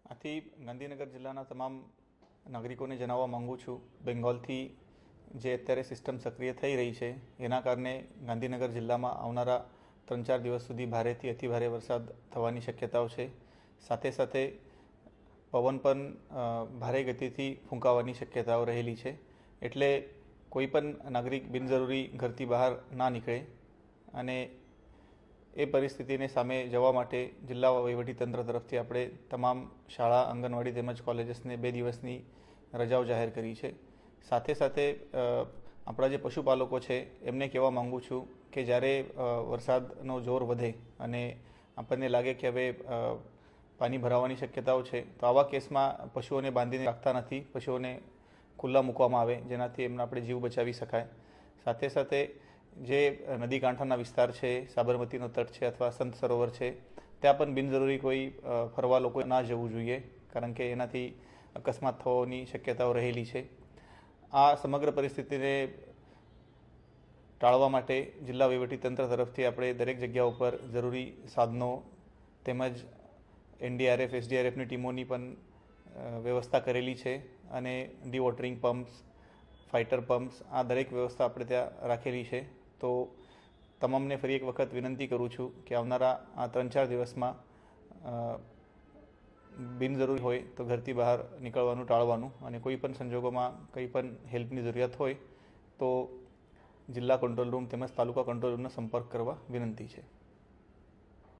આથી ગાંધીનગર જિલ્લાના તમામ નાગરિકોને જણાવવા માંગુ છું, બેંગોલથી જે અત્યારે સિસ્ટમ સક્રિય થઈ રહી છે એના કારણે ગાંધીનગર જિલ્લામાં આવનારા 3-4 દિવસ સુધી ભારેથી અતિભારે વરસાદ થવાની શક્યતાઓ છે. સાથે સાથે પવન પણ ભારે ગતિથી ફૂંકાવાની શક્યતાઓ રહેલી છે. એટલે કોઈ પણ નાગરિક બિનજરૂરી ઘરથી બહાર ના નીકળે અને એ પરિસ્થિતિને સામે જવા માટે જિલ્લા વહીવટીતંત્ર તરફથી આપણે તમામ શાળા, આંગણવાડી તેમજ કોલેજીસને 2 દિવસની રજાઓ જાહેર કરી છે. સાથે સાથે આપણા જે પશુપાલકો છે એમને કહેવા માંગુ છું કે જ્યારે વરસાદનો જોર વધે અને આપણને લાગે કે હવે પાણી ભરાવાની શક્યતાઓ છે તો આવા કેસમાં પશુઓને બાંધીને રાખતા નથી, પશુઓને ખુલ્લા મૂકવામાં આવે જેનાથી એમનો આપણે જીવ બચાવી શકાય. સાથે સાથે જે નદી કાંઠાના વિસ્તાર છે, સાબરમતીનો તટ છે અથવા સંત સરોવર છે, ત્યાં પણ બિનજરૂરી કોઈ ફરવા લોકો ના જવું જોઈએ, કારણ કે એનાથી અકસ્માત થવાની શક્યતાઓ રહેલી છે. આ સમગ્ર પરિસ્થિતિને ટાળવા માટે જિલ્લા વહીવટીતંત્ર તરફથી આપણે દરેક જગ્યા ઉપર જરૂરી સાધનો તેમજ NDRF, SDRFની ટીમોની પણ વ્યવસ્થા કરેલી છે અને ડીવોટરિંગ પમ્પ્સ, ફાઇટર પમ્પ્સ, આ દરેક વ્યવસ્થા આપણે ત્યાં રાખેલી છે. તો તમામને ફરી એક વખત વિનંતી કરું છું કે આવનારા આ 3-4 દિવસમાં બિનજરૂરી હોય તો ઘરથી બહાર નીકળવાનું ટાળવાનું અને કોઈ પણ સંજોગોમાં કંઈ પણ હેલ્પની જરૂરિયાત હોય તો જિલ્લા કંટ્રોલ રૂમ તેમજ તાલુકા કંટ્રોલ રૂમનો સંપર્ક કરવા વિનંતી છે.